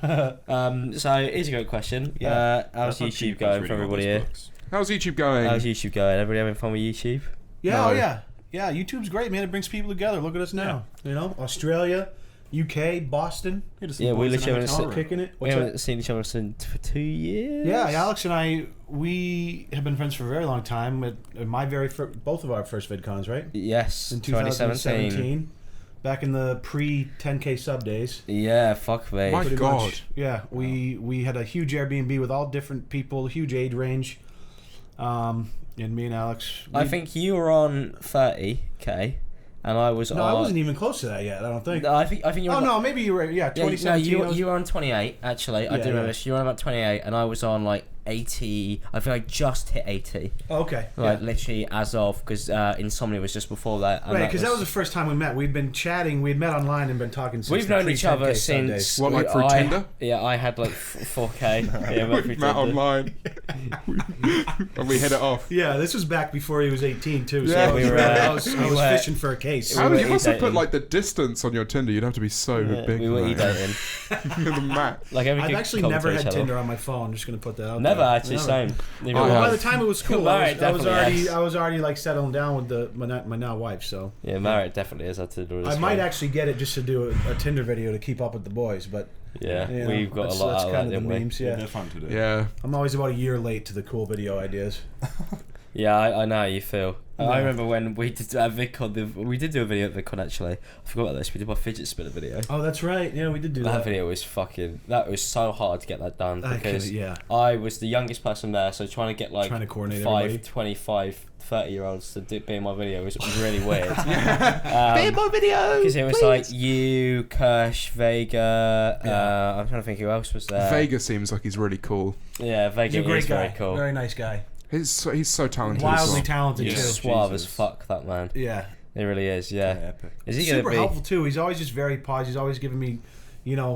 So, here's a great question. Yeah. How's That's not YouTube cheap, going reading for all everybody those here? books. How's YouTube going? How's YouTube going? Everybody having fun with YouTube? Yeah, No. oh yeah. Yeah, YouTube's great, man. It brings people together. Look at us now. You know, Australia, UK, Boston, Yeah, we literally kicking it. We haven't seen each other for 2 years. Yeah, Alex and I, we have been friends for a very long time. At my both of our first VidCons, right? Yes, In 2017. 2017. Back in the pre-10K sub days. Yeah, fuck me. My Pretty God. much. Yeah, we had a huge Airbnb with all different people, huge age range. And me and Alex. I think you were on 30k, and I was No, on. I wasn't even close to that yet. I don't think. No, I think you were. Oh no, maybe you were. Yeah, Yeah, 2017. no, you were on 28 actually. I Yeah, do remember yeah. this. You were on about 28, and I was on like 80. I feel like just hit 80. Oh, okay. Like Yeah. literally as of because Insomnia was just before that. And Right, because that was the first time we met. We'd been chatting. We'd met online and been talking since We've the known each other pre-10K sub days. since. What, like through I- Tinder? Yeah, I had like 4k. Yeah, We through met Tinder. online. And we hit it off. Yeah, this was back before he was 18 too. So Yeah, we were, I was we were- fishing for a case. How, were you must have put e-dating. like the distance on your Tinder. You'd have to be so big. We were mate. e-dating. You're the map. Like every I've good actually couple never to each had other. Tinder on my phone. I'm just gonna put that out Never there. actually, same. Neither I have. have. By the time it was cool, Marriott I was definitely already has. I was already like settling down with my now wife. So Yeah, Marriott definitely is. I Tinder. I might actually get it just to do a Tinder video to keep up with the boys. But Yeah, you know, we've got a that's lot out of kind that, of the didn't we? memes. Yeah, Yeah, they're fun to do. Yeah. I'm always about a year late to the cool video ideas. Yeah, I know how you feel. Yeah. I remember when we did VidCon. We did do a video at VidCon actually. I forgot about this. We did my fidget spinner video. Oh, that's right. Yeah, we did do That that. video was fucking. That was so hard to get that done I because could- yeah. I was the youngest person there, so trying to get like Trying to coordinate 5, everybody. 25, 30-year-olds to be in my video was really weird. Be in my video. Because it was like you, Kirsch, Vega. I'm trying to think who else was there. Vega seems like he's really cool. Yeah, Vega He's a great is guy. very cool. Very nice guy. He's so talented. as Wildly well. talented Yeah. too. Suave as Jesus. fuck, that man. Yeah. It really is, yeah. epic. Is he going Super to be... helpful too. He's always just very positive. He's always giving me,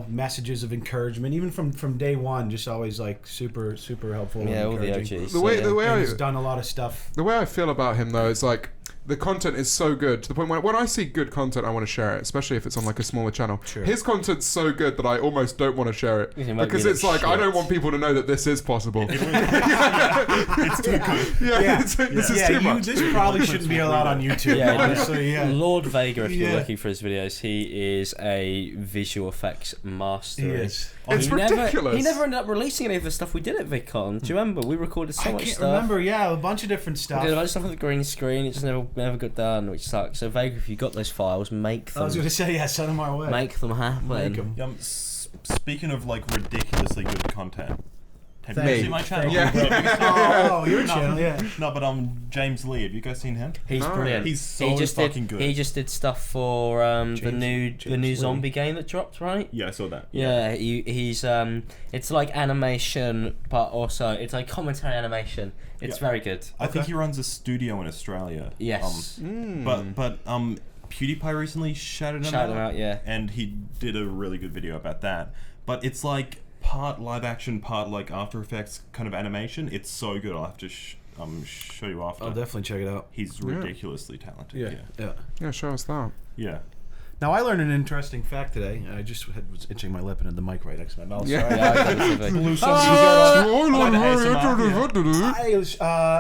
messages of encouragement, even from day one. Just always like super helpful. Yeah, and all the encouraging. OGs. The way And I he's done a lot of stuff. the way I feel about him though is like the content is so good to the point when I see good content I want to share it, especially if it's on like a smaller channel. Sure. His content's so good that I almost don't want to share it It might because be it's like I shit. don't want people to know that this is possible. It's too good. This is too much. This probably shouldn't be allowed on YouTube. Yeah, honestly, yeah. Lord Vega, if you're Yeah. looking for his videos, he is a visual effects master. He is. It's ridiculous. He never ended up releasing any of the stuff we did at VidCon. Do you remember? We recorded so I much can't stuff. remember. Yeah, a bunch of different We stuff. did a bunch of stuff with the green screen. It just never got done, which sucks. So Vega, if you got those files, make I them. was going to say, yeah, send them our way. Make them happen. Make 'em. Speaking of like ridiculously good content, have you Thank guys you. seen my channel? Yeah. Oh, your channel, yeah. No, but James Lee. Have you guys seen him? He's No. brilliant. He's so he just fucking did, good. He just did stuff for the new James zombie game that dropped, right? Yeah, I saw that. Yeah, he's it's like animation, but also it's like commentary animation. It's Yeah. very good. I think he runs a studio in Australia. Yes. But PewDiePie recently shouted him Shout him out, yeah. and he did a really good video about that. But it's like part live action, part like After Effects kind of animation. It's so good. I'll have to show you after. I'll definitely check it out. He's ridiculously talented. Yeah. Yeah, show us that. Yeah. Now, I learned an interesting fact today. I just was itching my lip and had the mic right next to my mouth. Yeah. Sorry. Yeah, I got it. Blew some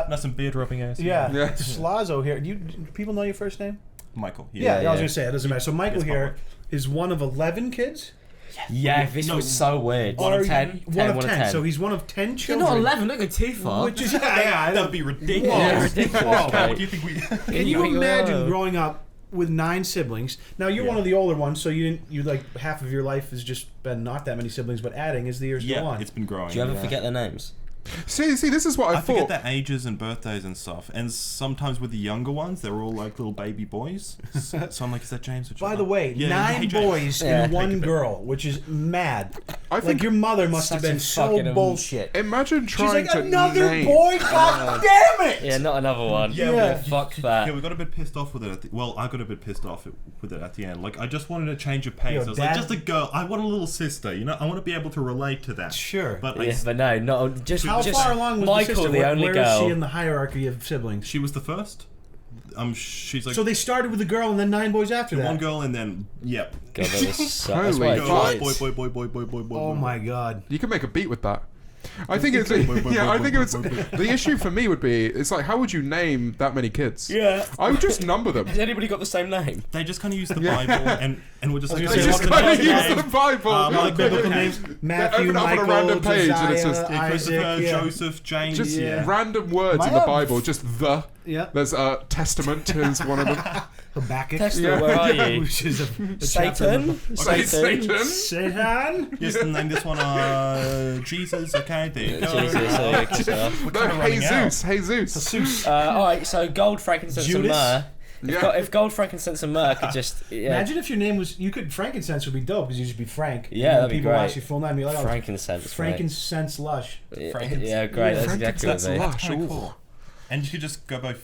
Not some beard rubbing ass. Yeah, Yeah. Slazo here. Do people know your first name? Michael. Yeah, I yeah. was gonna say it doesn't matter. So Michael It's here public. is one of 11 kids. Yeah, this was so weird. One Or of 10. One of 10. So he's one of 10 You're children. not 11. Don't go too far. Which is yeah, That would be ridiculous. Yeah, ridiculous. What do you think we? Can you imagine growing up with 9 siblings? Now you're one of the older ones, so you like half of your life has just been not that many siblings, but adding as the years go Yeah, on. it's been growing. Do you ever forget their names? See, this is what I I forget thought. their ages and birthdays and stuff, and sometimes with the younger ones, they're all like little baby boys. So I'm like, is that James? Or By the way, Yeah, 9 hey, James. boys Yeah. and 1 girl, which is mad. I Like think your mother must have Such a been so fucking bullshit. imagine She's trying like, to another name. boy? God damn it! Yeah, not another one. Yeah. Fuck that. Yeah, we got a bit pissed off with it. Well, I got a bit pissed off with it at the end. Like, I just wanted a change of pace. Yo, I was Dad- like, just a girl. I want a little sister. You know, I want to be able to relate to that. Sure. But Yeah, but no, not just. How just far along was Michael, the sister? the only Where girl. is she in the hierarchy of siblings? she was the first. She's like So they started with a girl and then 9 boys after that. one girl, and then yep. God, that was so, Holy that's why fuck. it's Boy. Oh my god. You can make a beat with that. I think it's I think it's the issue for me would be it's like how would you name that many kids? Yeah. I would just number them. Has anybody got the same name? They just kind of use the Bible and we're just like, was They gonna just say, kind what's of the use name? the Bible. Like biblical names: Matthew, open up on a Michael, random page and it's Josiah, just- Isaac. Christopher, Yeah. Joseph, James. Just Yeah. random words My in the own- Bible. Just the. Yeah. There's Testament is one of them. Habakkuk. Tester, where are you? Which is a chapter Satan? of Satan. Satan. Yes, and name this one Jesus. Okay, there you go. Jesus, okay, so. We're kind of running Jesus. Jesus. Alright, so gold, frankincense, and Judas? myrrh. Yeah. If gold, frankincense, and myrrh could just. Yeah. Imagine if your name was. You could frankincense would be dope because you just be Frank. Yeah, And then that'd be people great. ask your full name. You're like, oh, Frankincense. mate. frankincense Lush. Yeah, great. That's exactly what Frankincense they. Lush. Kinda Ooh. cool. And you could just go by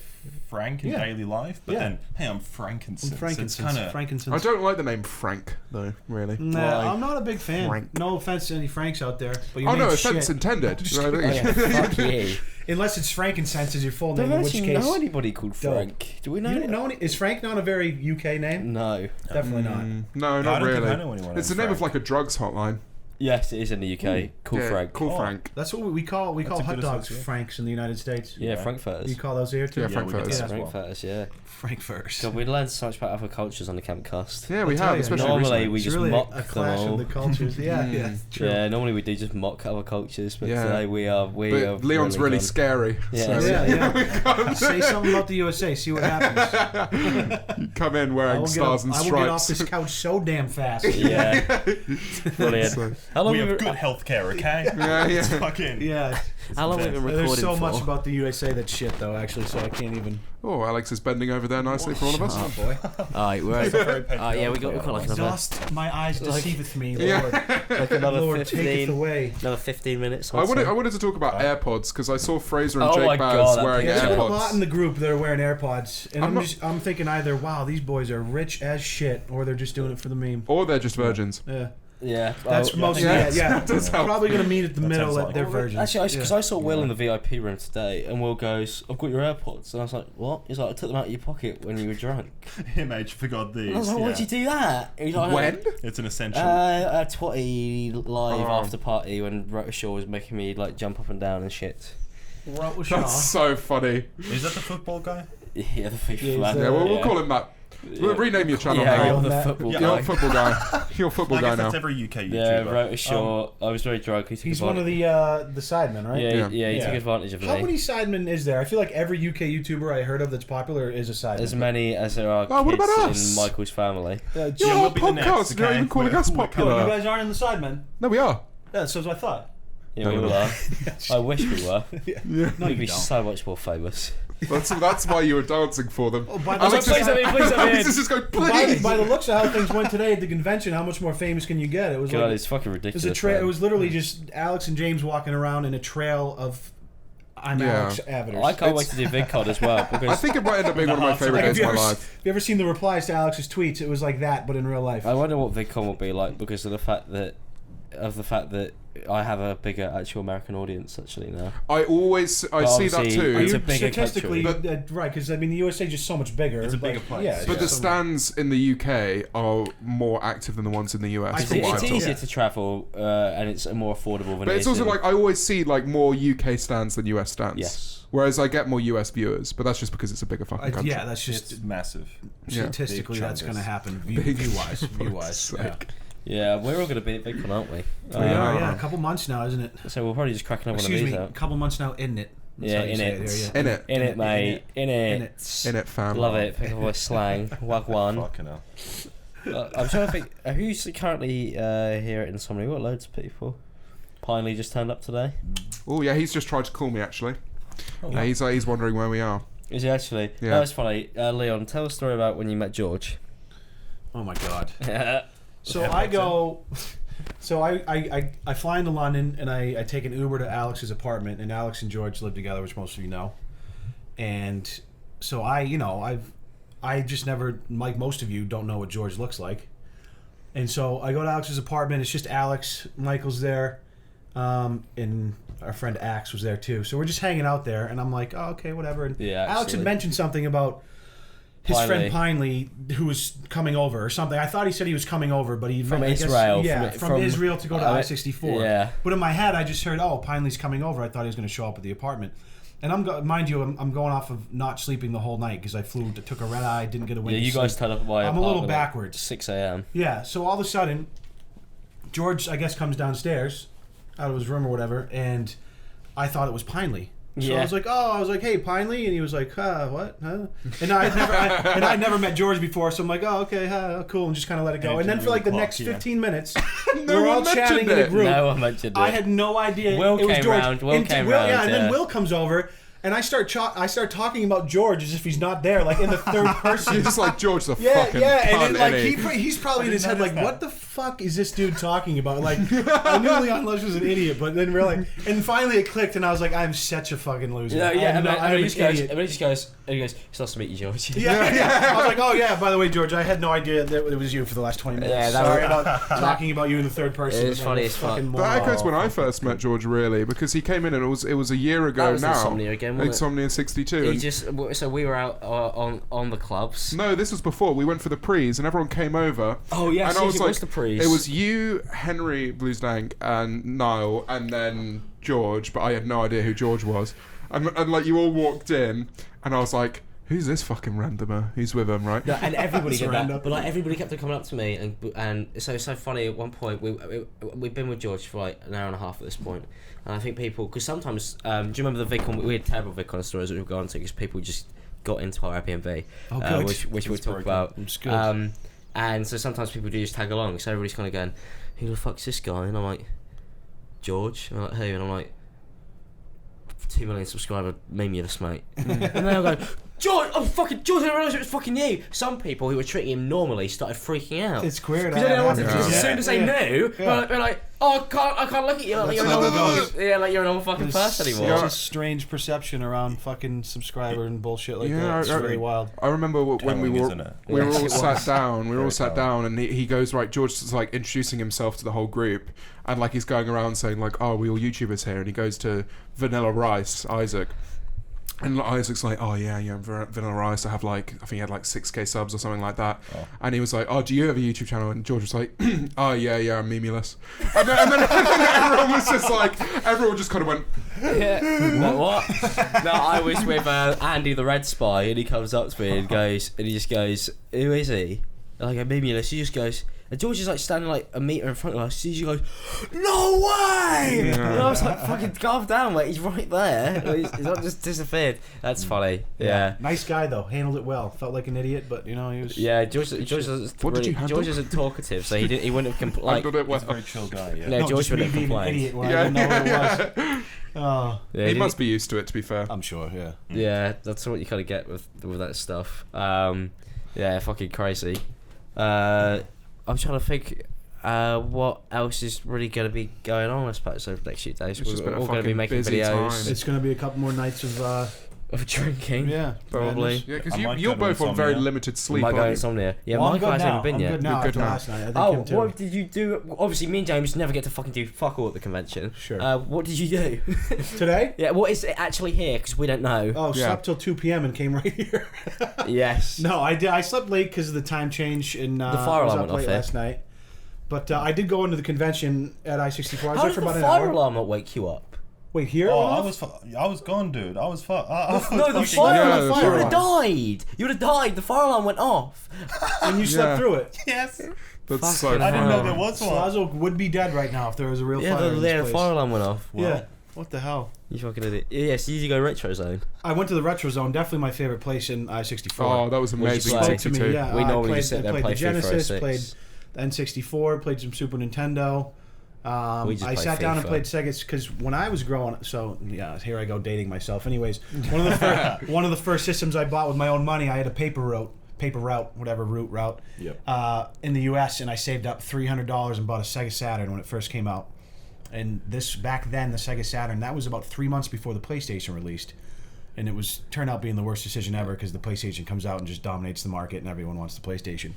Frank in Yeah. daily life, but Yeah. then, hey, I'm frankincense. Frankincense. It's kind of. Frankincense. I don't like the name Frank though. Really. Nah, Why? I'm not a big fan. Frank. No offense to any Franks out there, but your Oh no, name's offense shit. intended. Just Right, kidding. I think- Yeah, fuck you. Unless it's frankincense is your full name, Don't in which actually case know anybody called Dope. Frank. Do we know? you don't know any. Is Frank not a very UK name? No. Definitely not. No, I not don't think really. I know anyone It's the named name of Frank. like a drugs hotline. Yes, it is in the UK. Cool Yeah, Frank. Cool Oh. Frank. That's what we call a hot good dogs association. Franks in the United States. Yeah, Yeah. Frankfurters. You call those here too? Yeah, Yeah, we Frankfurters. did Yeah. as well. Frankfurters, yeah. Frankfurters. God, we learned so much about other cultures on the Campcast. Yeah, we I'll tell have, you, especially Normally recently. we It's just really mock a clash them all. of the cultures. Yeah, yeah, true. Yeah, normally we do just mock other cultures, but Yeah. today we are. But Leon's really gone. scary. Yeah. So Yeah, yeah. Say something about the USA. See what happens. come in I wearing will, get stars off, and I will get off stripes. this couch so damn fast. Yeah, brilliant. So- How long We have have we good healthcare, okay? Yeah, yeah. It's fucking. Yeah. How long have we been recording There's so for? much about the USA that's shit though, actually. So I can't even. Oh, Alex is bending over there nicely for all of us. Oh boy. Alright, we're Very painful. yeah, we got like another, Dust my eyes deceiveth me, Yeah. Lord. like another Lord, take it 15, away. another 15 minutes. I wanted to talk about AirPods because I saw Fraser and Oh my Jake Baz God, that wearing picture. There's a lot in AirPods. the group that are wearing AirPods, and I'm I'm thinking either, wow, these boys are rich as shit, or they're just doing it for the meme. Or they're just virgins. Yeah, Yeah, that's oh, mostly yeah. yeah. Does help. Probably gonna meet at the That middle sounds at like their it. versions. Actually, because Yeah. I saw Will in the VIP room today, and Will goes, "I've got your AirPods," and I was like, "What?" He's like, "I took them out of your pocket when you were drunk." Hey, mate, you forgot these. And I was like, "Why'd you do that?" He's like, When? It's an essential. A Twatty live Oh. after party when Rotashaw was making me like jump up and down and shit. That's so funny. Is that the football guy? Yeah, the FIFA Yeah, man. he's Yeah, we'll call him that. We'll rename your channel Yeah, now. you're on the that. football Yeah, You're guy. a football guy. You're a football I guy guess now. that's every UK YouTuber. Yeah, Rotashaw. I was very drunk. He took He's advantage. one of the sidemen, right? Yeah, Yeah. he Yeah. took advantage of How me. many sidemen is there? I feel like every UK YouTuber I heard of that's popular is a sideman. As many as there are Oh, what kids about in us? Michael's family. You're Yeah, on we'll a be the next, podcast. You're not okay? even calling us We're Oh, you popular. guys aren't in the sidemen? No, we are. Yeah, so I thought. Yeah, No, we no, all no. are. I wish we were. Yeah. No, We'd you be don't. so much more famous. That's why you were dancing for them. Oh, by the Alex looks is- of please, Alex is just going, By, please. by the looks of how things went today at the convention, how much more famous can you get? It was God, like it's fucking it ridiculous. was a trail. man. It was literally just Alex and James walking around in a trail of I'm Yeah. Alex avatars. I can't wait to do VidCon as well because I think it might end up being one of my favourite Like, days of my life. have you ever seen the replies to Alex's tweets? It was like that, but in real life. I wonder what VidCon will be like because of the fact that I have a bigger actual American audience actually now. I see that obviously, too. it's a You're bigger statistically country. right, because I mean the USA is just so much bigger. It's a but- bigger place. Yeah, But yeah. the stands in the UK are more active than the ones in the US. I It's, think from what it's I've told. easier to travel and it's more affordable than But it it's is also in- like I always see like more UK stands than US stands. Yes. Whereas I get more US viewers, but that's just because it's a bigger fucking country. yeah, that's just It's massive. Yeah. statistically Big that's going to chungus. happen. Big View-wise, for view-wise. Yeah. sake. Yeah, we're all going to be at VidCon, aren't we? We are, yeah. A couple months now, isn't it? So we'll probably just crack another one of Excuse these me, a out. couple months now, isn't it? That's Yeah, how you in say it. here, yeah. In it. In it, mate. In In it. it. In it, fam. Love it. Pick up my slang. Wagwan. Fucking hell. I'm trying to think. Who's currently here at Insomnia? We've got loads of people. Pinely just turned up today. Oh yeah, he's just tried to call me actually. Yeah, he's wondering where we are. Is he actually? Yeah. That was funny. Leon, tell a story about when you met George. Oh my god. Yeah. So I go, so I fly into London and I take an Uber to Alex's apartment, and Alex and George live together, which most of you know. And so I just never, like most of you, don't know what George looks like. And so I go to Alex's apartment. It's just Alex, Michael's there, and our friend Axe was there too. So we're just hanging out there, and I'm like, oh, okay, whatever. And Yeah, Alex had actually. mentioned something about his friend Pinely, who was coming over or something. I thought he said he was coming over, but he From I guess- Israel, yeah, from- from Israel to go to I-64. yeah. But in my head, I just heard, oh, Pinely's coming over. I thought he was going to show up at the apartment. And mind you, I'm going off of not sleeping the whole night because I took a red eye, didn't get a wink. Yeah, you guys turned up at my I'm a little apartment at backwards. 6 a.m. Yeah, so all of a sudden, George, I guess, comes downstairs out of his room or whatever, and I thought it was Pinely. So Yeah. I was like, hey, Pinely, and he was like, what? Huh? And I'd never met George before, so I'm like, oh, okay, cool, and just kind of let it go. And then for like the next 15 minutes, we're all chatting in a group. No one mentioned it. I had no idea Will it was came George. round, Will came round, and then yeah. Will comes over. And I start talking about George as if he's not there, like in the third person. You're just like, George the Yeah, fucking yeah, cunt, and then, like innit? he's probably in his head like, that. what the fuck is this dude talking about? Like, I knew Leon Lush was an idiot, but then really, and finally it clicked, and I was like, I'm such a fucking loser. Yeah, I'm an he goes, idiot. he goes, it's nice to meet you, George. Yeah. I was like, oh yeah, by the way, George, I had no idea that it was you for the last 20 minutes. Yeah, that Sorry was- about talking about you in the third person. It was funny as fuck. Fucking But moron. that echoes when I first met George, really, because he came in and it was a year ago That was now. Insomnia again, wasn't it? Insomnia 62. He and- just so we were out on the clubs. No, this was before. We went for the prees and everyone came over. Oh, yes, and I yes, was it like, was the prees. It was you, Henry Bluesdank, and Niall, and then George, but I had no idea who George was. And like you all walked in, and I was like, who's this fucking randomer? Who's with him, right? No, and everybody did Surrender. that, but like everybody kept on coming up to me, and so it's so funny. At one point, we've been with George for like an hour and a half at this point, and I think people, because sometimes, do you remember the VidCon? We had terrible VidCon stories that we've gone to because people just got into our Airbnb, Oh, good. which we'll talk very about. good. It's good. And so sometimes people do just tag along, so everybody's kind of going, "Who the fuck's this guy?" And I'm like, "George." And I'm like, "Who?" And I'm like, 2 million subscriber memeless, mate. And then I'll go, George, oh fucking George, I didn't realise it was fucking you. Some people who were treating him normally started freaking out. It's queer. Because they don't want to, Yeah. because as soon as they knew, they're like, oh, I can't look at you like you're a normal, like you're a normal fucking person anymore. It's a strange perception around fucking subscriber and bullshit like Yeah, that. It's I- very wild. I remember when we Telling, were isn't it? we were Yes, all it sat was. down. We were all Very sat telling. down, and he goes right. George is like introducing himself to the whole group, and like he's going around saying like, "Oh, we all YouTubers here," and he goes to Vanilla Rice, Isaac. And Isaac's like, oh yeah, I'm Vanilla Rice. I have like, I think he had like 6k subs or something like that. Oh. And he was like, oh, do you have a YouTube channel? And George was like, oh yeah, I'm memeless. And then everyone was just like, everyone just kind of went, Yeah. No, what? No, I was with Andy the Red Spy, and he comes up to me and goes, and he just goes, who is he? And I go, memeless. He just goes, and George is like standing like a metre in front of us. He just goes, no way! Yeah. And I was like, fucking calm down, mate. He's right there. He's not just disappeared. That's funny. Yeah. Nice guy though. Handled it well. Felt like an idiot, but you know he was. Yeah, George was What did you handle? George isn't talkative, so he wouldn't have like. handled it well. He's a very chill guy, yeah. No, No, George just me wouldn't have being an complained. idiot when I Yeah, didn't know what yeah, it was. Oh, Yeah, he must be used to it, to be fair. I'm sure. Yeah. Yeah, that's what you kind of get with that stuff. Yeah, fucking crazy. I'm trying to think what else is really going to be going on, I suppose, over the next few days. It's just been We're a all going to be fucking making busy videos time. It's gonna be a couple more nights of drinking. yeah, Probably. madness. Yeah, because I might you're go to both on very Insomnia. limited sleep. Might go aren't you? insomnia. Yeah, Well, I'm Michael good hasn't now. even been I'm yet. good now You're good after now. last night. I think Oh, him too. what did you do? Obviously, me and James never get to fucking do fuck all at the convention. Sure. What did you do? Today? Yeah, what is it actually here? Because we don't know. Oh, Yeah. slept till 2 p.m. and came right here. Yes. No, I did. I slept late because of the time change, and The fire I was alarm up went off late here. last night. But I did go into the convention at I-64. I was How there did for the about an fire hour. alarm not wake you up? Wait, here? Oh, it went off? I was gone, dude. I was No, the fucking- fire Yeah, alarm. the You fire would have alarm. died. You would have died. The fire alarm went off. And you slept Yeah. through it. Yes. That's so Fucking I didn't funny. know there was one. Slazo would be dead right now if there was a real Yeah, fire in this the place. fire alarm went off. Yeah. What the hell? You fucking idiot. Yes, you go retro zone. I went to the Retro Zone, definitely my favorite place in I-64. Oh, that was What did you amazing. play? Spoke to me, 62. yeah. We I normally played, just sit there I and played play the FIFA Genesis, 06. played the N64, played some Super Nintendo. We just I play sat down and FIFA. played Sega because when I was growing up, so yeah, here I go dating myself. Anyways, one of the first systems I bought with my own money, I had a paper route, root route, Yep. in the U.S. and I saved up $300 and bought a Sega Saturn when it first came out. And this back then, the Sega Saturn, that was about 3 months before the PlayStation released. and it turned out being the worst decision ever because the PlayStation comes out and just dominates the market, and everyone wants the PlayStation.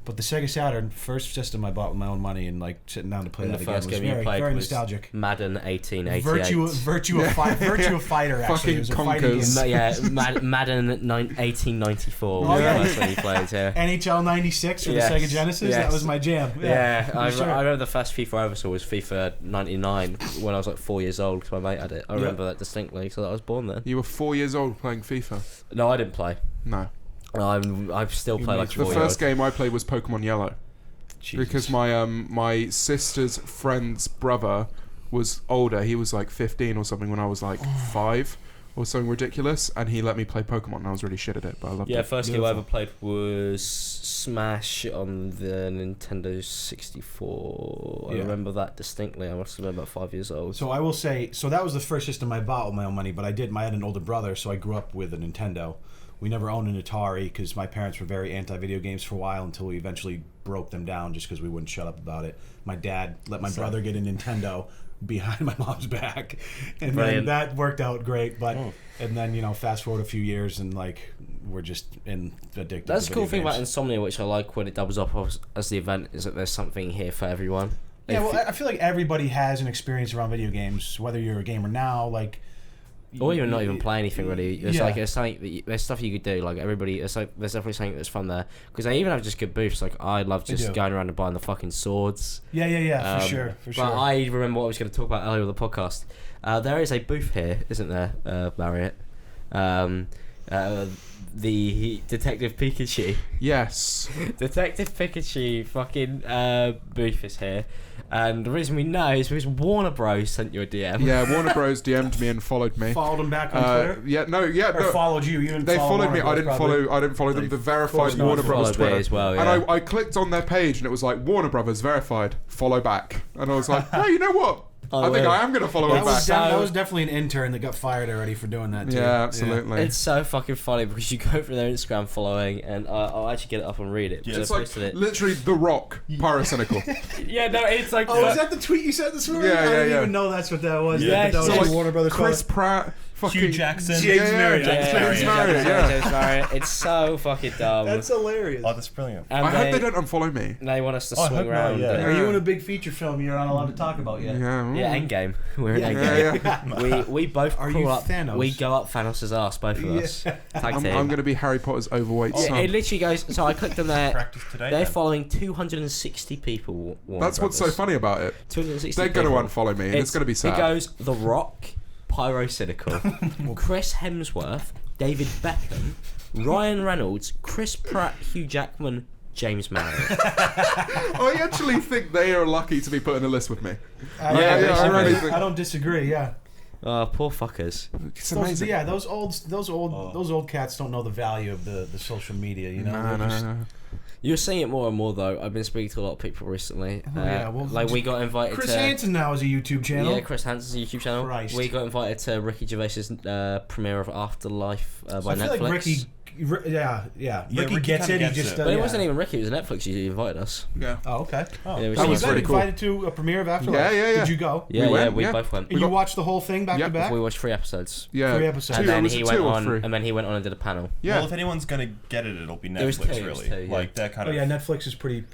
But the Sega Saturn, first system I bought with my own money, and like sitting down to play And that the again first was game you very, played very was nostalgic. Madden 1888. Virtua Fighter, actually. It was a fighting game. Conkers. Madden 1894 Oh, was yeah. the first one you played, yeah. NHL 96 for Yes, the Sega Genesis. yes. That was my jam. Yeah, for I sure. remember the first FIFA I ever saw was FIFA 99 when I was like 4 years old because my mate had it. I remember that distinctly because I was born then. You were 4 years old playing FIFA. No, I didn't play. No. I still play like The 4 first game I played was Pokemon Yellow. Jesus. Because my sister's friend's brother was older. He was like 15 or something when I was like 5 or something ridiculous, and he let me play Pokemon, and I was really shit at it, but I loved Yeah, it. first game I ever played was Smash on the Nintendo 64. I Yeah. remember that distinctly. I must have been about 5 years old. So I will say, so that was the first system I bought with my own money, but I had an older brother, so I grew up with a Nintendo. We never owned an Atari because my parents were very anti-video games for a while until we eventually broke them down just because we wouldn't shut up about it. My dad let my brother get a Nintendo behind my mom's back, and Brilliant. then that worked out great. But and then fast forward a few years and like we're just addicted. That's to the cool video thing about games. Insomnia, which I like when it doubles up as the event, is that there's something here for everyone. Yeah, If well, I feel like everybody has an experience around video games, whether you're a gamer now, like. or you're not even play anything really. It's Yeah. like there's something there's stuff you could do. Like everybody, there's definitely something that's fun there because they even have just good booths. Like I love They just do. going around and buying the fucking swords. Yeah, for sure. But I remember what I was going to talk about earlier with the podcast. There is a booth here, isn't there, Marriott? The Detective Pikachu. Yes. Detective Pikachu fucking booth is here. And the reason we know is because Warner Bros. Sent you a DM. Yeah, Warner Bros. DM'd me and followed me. Followed him back on Twitter? No. Followed you. You didn't They follow followed me. Warner I didn't Bros. probably. follow. I didn't follow them. The verified not. Warner Brothers Followed me Twitter as well, And yeah. I clicked on their page and it was like Warner Brothers verified. Follow back. And I was like, oh, you know what? I think will. I am going to follow That him was, back. that was definitely an intern that got fired already for doing that too. Yeah, absolutely. It's so fucking funny because you go through their Instagram following, and I'll actually get it up and read it. Yeah, because It's I like posted it. literally The Rock, pyrocynical. Yeah, no, it's like. Oh, is that the tweet you sent this morning? Yeah, I didn't yeah. even know that's what that was. Yeah, that was so just like Warner Brothers. Chris Pratt, fucking Hugh Jackson. James Marriott. James Marriott, yeah. James Marriott. It's so fucking dumb. That's hilarious. Oh, that's brilliant. And I hope they don't unfollow me. They want us to Oh, I swing hope not, around. yeah. and- Are you in a big feature film you're not allowed to talk about yet? Yeah. Yeah, Endgame. We're in Yeah, Endgame. Yeah. We both Are crawl you up. Thanos? We go up Thanos' ass, both of us. Tag I'm team. going to be Harry Potter's overweight Yeah, son. it literally goes. So I clicked on there. Practice today. They're then. following 260 people. Warner That's what's so Brothers. funny about it. 260 They're going to people. unfollow me, and it's going to be sad. It goes The Rock, Pyrocynical, Chris Hemsworth, David Beckham, Ryan Reynolds, Chris Pratt, Hugh Jackman, James Marriott. I actually think they are lucky to be put in a list with me. I Yeah, really think- I don't disagree. Yeah. Oh, poor fuckers. It's Those, amazing. yeah, those old cats don't know the value of the social media. You know. No, They're just- no. You're seeing it more and more though. I've been speaking to a lot of people recently. yeah, well, like we got invited Chris to. Hansen now has a YouTube channel. Yeah, Chris Hansen's YouTube channel. Christ. We got invited to Ricky Gervais's premiere of Afterlife by So I feel Netflix. like Ricky. Yeah. Ricky Ricky gets kinda it. He gets just. it. But it yeah. wasn't even Ricky. It was Netflix. You invited us. Yeah. Oh, okay. Oh, Yeah, it was So That you was got pretty cool. invited to a premiere of Afterlife. Yeah. Did you go? Yeah, went, we yeah. both went. And you watched the whole thing back Yep. to back? We watched 3 episodes. Yeah. 3 episodes. And Two, then was he it went 2 or on, 3? and then he went on and did a panel. Yeah. Well, if anyone's gonna get it, it'll be It was Netflix. two, it was Really, two, yeah. like they're kind Oh of. yeah, Netflix is pretty.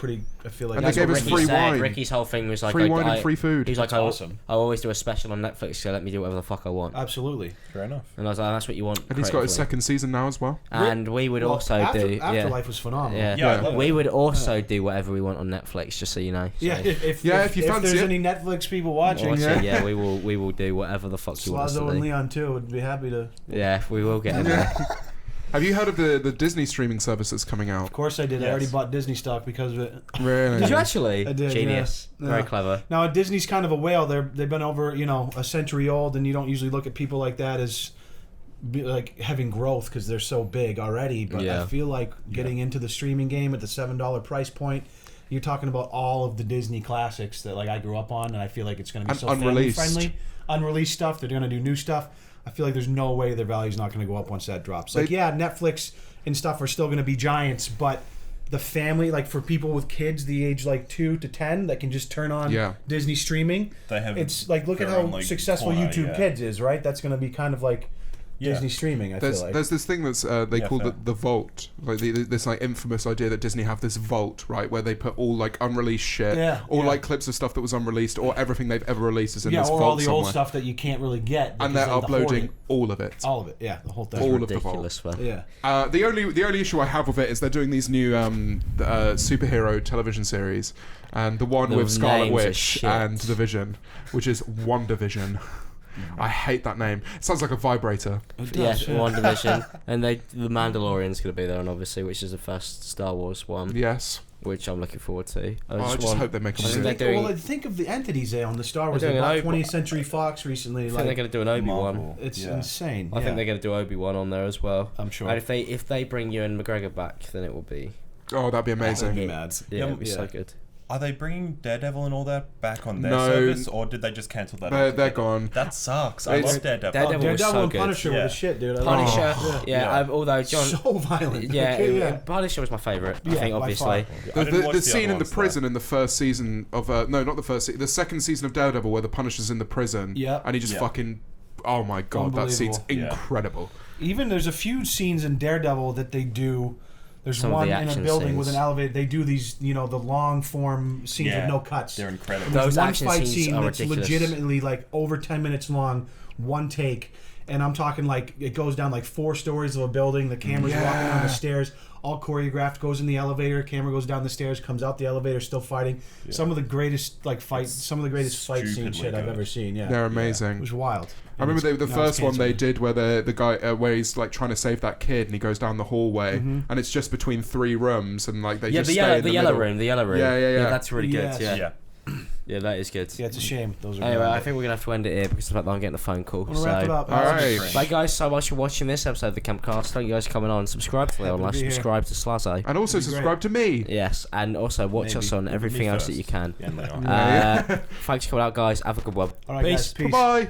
I feel like And they that's gave what us Ricky free said. wine. Ricky's whole thing was like, Free wine and free food. He's like, That's I awesome. always do a special on Netflix, so let me do whatever the fuck I want. Absolutely. Fair enough. And I was like, that's what you want. And he's got his creatively. second season now as well. And we would Well, also do. Afterlife was phenomenal. Yeah, Yeah, I love we it. would also do whatever we want on Netflix, just so you know. So. Yeah, if Yeah, if you fancy there's it. any Netflix people watching, Watch Yeah. it, yeah, we will do whatever the fuck you want us to Slazo and do. Leon too would be happy to. Yeah, we will get in there. Have you heard of the Disney streaming service that's coming out? Of course I did. I Yes. already bought Disney stock because of it. Really? Did you actually? I did, Genius. yeah. Very Yeah. clever. Now Disney's kind of a whale. They've been over a century old, and you don't usually look at people like that as like having growth because they're so big already. But Yeah. I feel like getting into the streaming game at the $7 price point. You're talking about all of the Disney classics that like I grew up on, and I feel like it's going to be And so family unreleased. friendly. Unreleased stuff. They're going to do new stuff. I feel like there's no way their value's not going to go up once that drops. Like, yeah, Netflix and stuff are still going to be giants, but the family, like for people with kids the age like 2 to 10 that can just turn on Yeah. Disney streaming, They have it's like look at their how own, like, successful corner, YouTube yeah. Kids is, right? That's going to be kind of like Disney streaming. I feel like There's this thing that's they call fair. the vault, like this like infamous idea that Disney have this vault, right, where they put all like unreleased shit, or like clips of stuff that was unreleased, or everything they've ever released is in this or vault all the somewhere. old stuff that you can't really get. And they're because they're uploading hoarding. all of it. All of it, yeah, the whole thing. All of the Ridiculous, vault. man. Yeah. The only issue I have with it is they're doing these new superhero television series, and the one The with Scarlet names are Witch shit. and the Vision, which is WandaVision. I hate that name. It sounds like a vibrator. Yeah, One Division, and the Mandalorian's gonna be there, and obviously, which is the first Star Wars one, Yes. which I'm looking forward to. I just hope they make a I think movie. they're doing. Well, think of the entities there on the Star Wars. They're They doing bought an 20th Century Fox recently. I think they're gonna do an Obi Wan. Marvel. It's Yeah. insane. I think they're gonna do Obi Wan on there as well. I'm sure. And if they bring Ewan McGregor back, then it will be Oh, that'd be amazing. be mad. yeah, it'll be Yeah. so good. Are they bringing Daredevil and all that back on their No. service, or did they just cancel that? They're altogether? gone. That sucks. I It's- love Daredevil. Daredevil was Daredevil so and good. Punisher Yeah. were the shit, dude. I love Punisher, it. yeah. Although John, So violent. yeah, Okay, Punisher was my favourite. I Yeah, think by obviously. far. I didn't watch The the scene other in the ones, though. prison in the first season of no, not the first the second season of Daredevil, where the Punisher's in the prison, Yeah. and he just Yeah. fucking, oh my god, that scene's Unbelievable. Yeah. incredible. Even there's a few scenes in Daredevil that they do. There's Some of one the in a action building with scenes. an elevator. They do these, the long form scenes Yeah. with no cuts. They're incredible. There's Those one action fight scenes scene are that's ridiculous. legitimately like over 10 minutes long, one take, and I'm talking like it goes down like 4 stories of a building. The camera's walking down the stairs, all choreographed. Goes in the elevator, camera goes down the stairs, comes out the elevator, still fighting. Some of the greatest fight scene stupidly shit I've good. ever seen. Yeah, They're it amazing. was wild. I remember the Now it's first one they canceled. did where the guy where he's like trying to save that kid and he goes down the hallway and it's just between 3 rooms and like they Yeah, just the stay yellow, in the the yellow middle. room, the yellow room. Yeah. That's really good. Yes. Yeah. Yeah. Yeah, that is good. Yeah, it's a shame. Those are Anyway, gone, I but- think we're gonna have to end it here because of the fact that I'm getting a phone call. I'm gonna wrap it up. All That was right. great. Thank you guys so much for watching this episode of the Campcast. Thank you guys for coming on. Subscribe to the Happy to online. be here. Subscribe to Slazo. And also That'd be subscribe to me. Yes, and also watch Maybe. us on everything else that you can. Yeah, they are. Thanks for coming out, guys. Have a good one. All right, guys, peace. Bye.